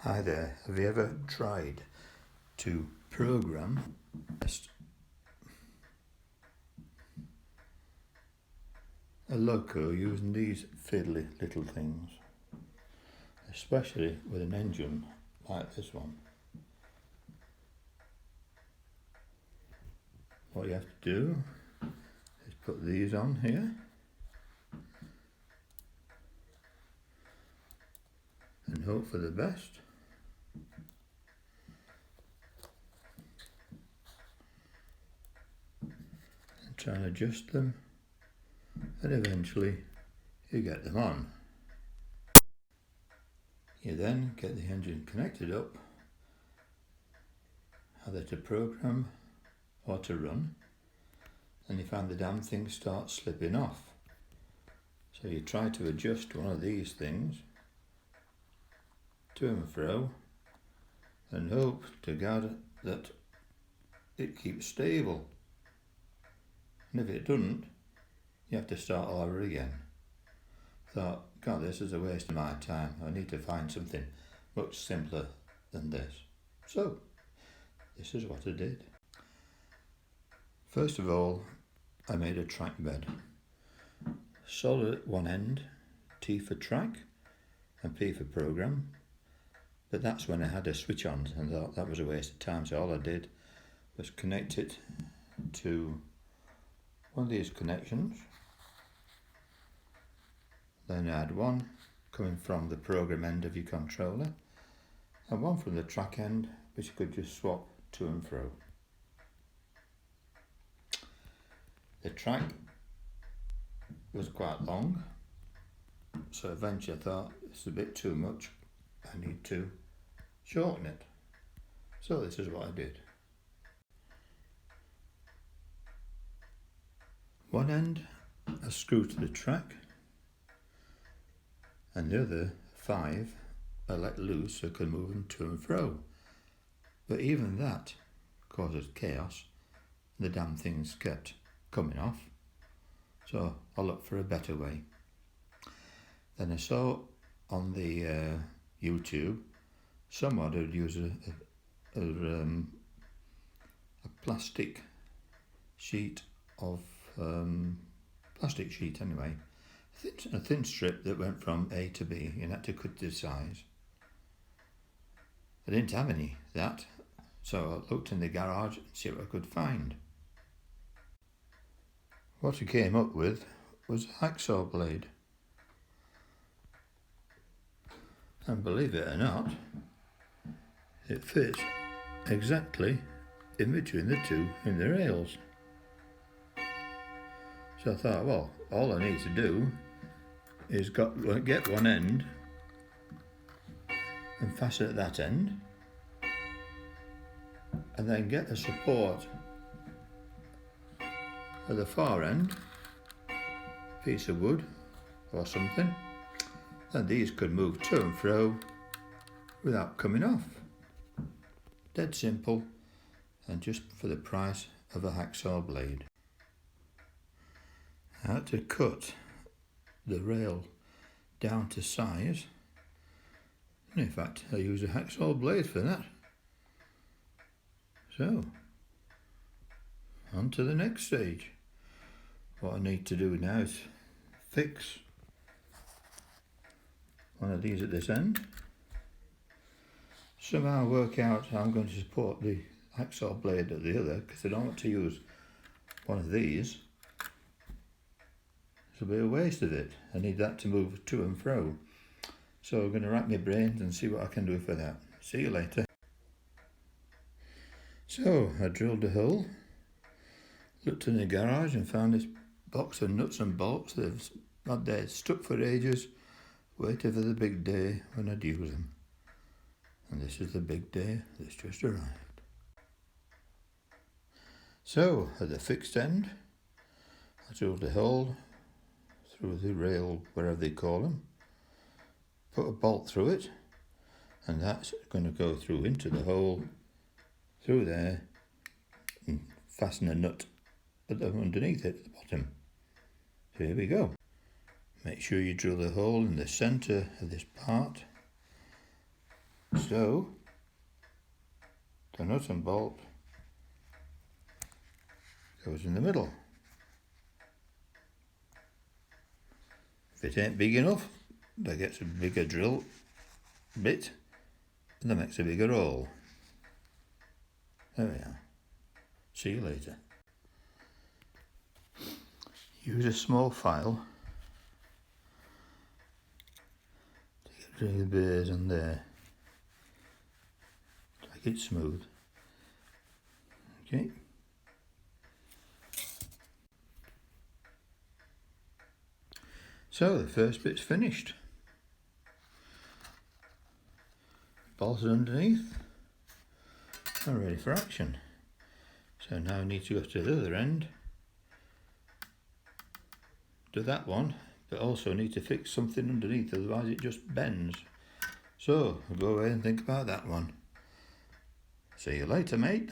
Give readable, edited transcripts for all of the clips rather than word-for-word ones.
Hi there, have you ever tried to program a loco using these fiddly little things, especially with an engine like this one? What you have to do is put these on here and hope for the best. And try and adjust them, and eventually you get them on. You then get the engine connected up, either to program or to run, and you find the damn thing starts slipping off. So you try to adjust one of these things to and fro and hope to God that it keeps stable. And if it doesn't, you have to start all over again. Thought, God, this is a waste of my time. I need to find something much simpler than this. So, this is what I did. First of all, I made a track bed. Solid at one end, T for track and P for program. But that's when I had a switch on and thought that was a waste of time. So all I did was connect it to one of these connections. Then I had one coming from the program end of your controller and one from the track end, which you could just swap to and fro. The track was quite long, so eventually I thought it's a bit too much, I need to shorten it. So this is what I did. One end I screwed to the track, and the other 5 I let loose so I could move them to and fro. But even that causes chaos, and the damn things kept coming off. So I looked for a better way. Then I saw on the YouTube someone who'd use a plastic sheet of plastic sheet anyway, a thin strip that went from A to B. You had to cut the size. I didn't have any of that, so I looked in the garage and see what I could find. What I came up with was a hacksaw blade. And believe it or not, it fits exactly in between the two in the rails. So I thought, well, all I need to do is get one end and fasten at that end, and then get a support at the far end, piece of wood or something, and these could move to and fro without coming off. Dead simple, and just for the price of a hacksaw blade. I had to cut the rail down to size, and in fact I use a hacksaw blade for that. So, on to the next stage. What I need to do now is fix one of these at this end, somehow work out how I'm going to support the hacksaw blade at the other, because I don't want to use one of these. It'll be a waste of it. I need that to move to and fro. So I'm going to rack my brains and see what I can do for that. See you later. So I drilled a hole, looked in the garage and found this box of nuts and bolts that have had there stuck for ages, waiting for the big day when I'd use them. And this is the big day that's just arrived. So at the fixed end, I drilled a hole through the rail, wherever they call them, put a bolt through it, and that's going to go through into the hole, through there, and fasten a nut underneath it at the bottom. So here we go. Make sure you drill the hole in the centre of this part, So the nut and bolt goes in the middle. If it ain't big enough, they gets a bigger drill bit and that makes a bigger hole. There we are. See you later. Use a small file to get rid of the burrs on there. Make it smooth. Okay. So the first bit's finished. Bolted underneath and ready for action. So now I need to go to the other end, do that one, but also need to fix something underneath, otherwise it just bends. So I'll go away and think about that one. See you later, mate.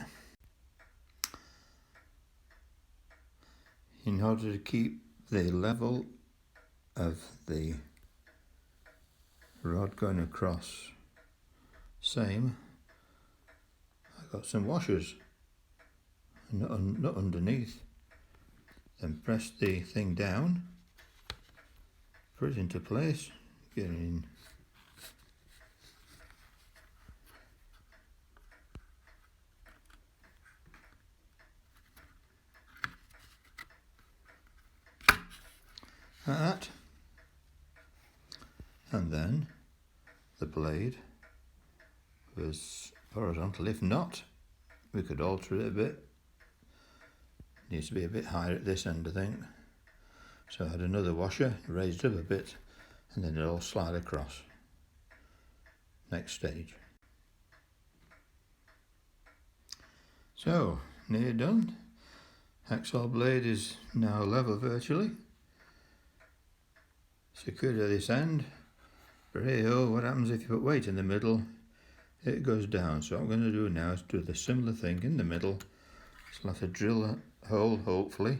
In order to keep the level of the rod going across same, I got some washers, not underneath. Then press the thing down, put it into place, get it in. Like that. And then the blade was horizontal. If not, we could alter it a bit. Needs to be a bit higher at this end, I think. So I had another washer, raised it up a bit, and then it'll all slide across. Next stage. So, near done. Hacksaw blade is now level virtually. Secured at this end. But hey-ho, what happens if you put weight in the middle? It goes down. So what I'm going to do now is do the similar thing in the middle. So I'll have to drill a hole, hopefully,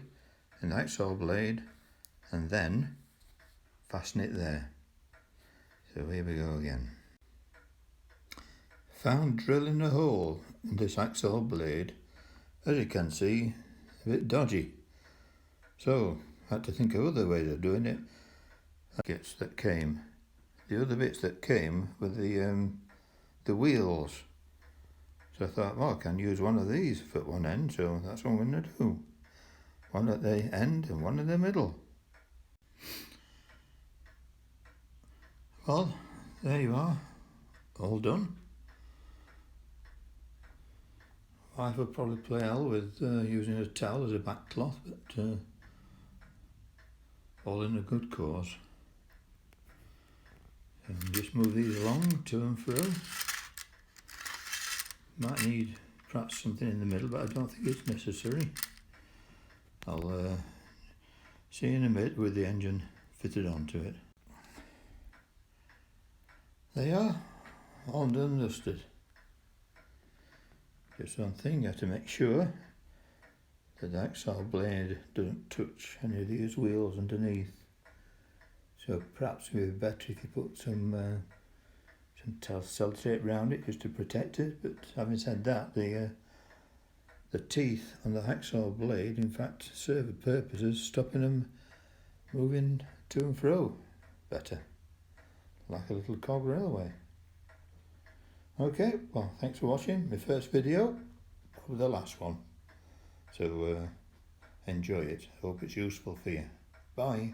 in the hacksaw blade, and then fasten it there. So here we go again. Found drilling a hole in this hacksaw blade, as you can see, a bit dodgy. So I had to think of other ways of doing it. The other bits that came were the wheels. So I thought, well, I can use one of these for one end, so that's what I'm going to do. One at the end and one in the middle. Well, there you are, all done. Wife would probably play hell with using a towel as a back cloth, but all in a good cause. And just move these along to and fro. Might need perhaps something in the middle, but I don't think it's necessary. I'll see you in a minute with the engine fitted onto it. There you are, all done and dusted. Just one thing, you have to make sure that the hacksaw blade doesn't touch any of these wheels underneath. So perhaps it would be better if you put some sellotape around it just to protect it. But having said that, the teeth on the hacksaw blade in fact serve a purpose of stopping them moving to and fro better, like a little cog railway. Okay, well, thanks for watching my first video, probably the last one. So enjoy it. Hope it's useful for you. Bye.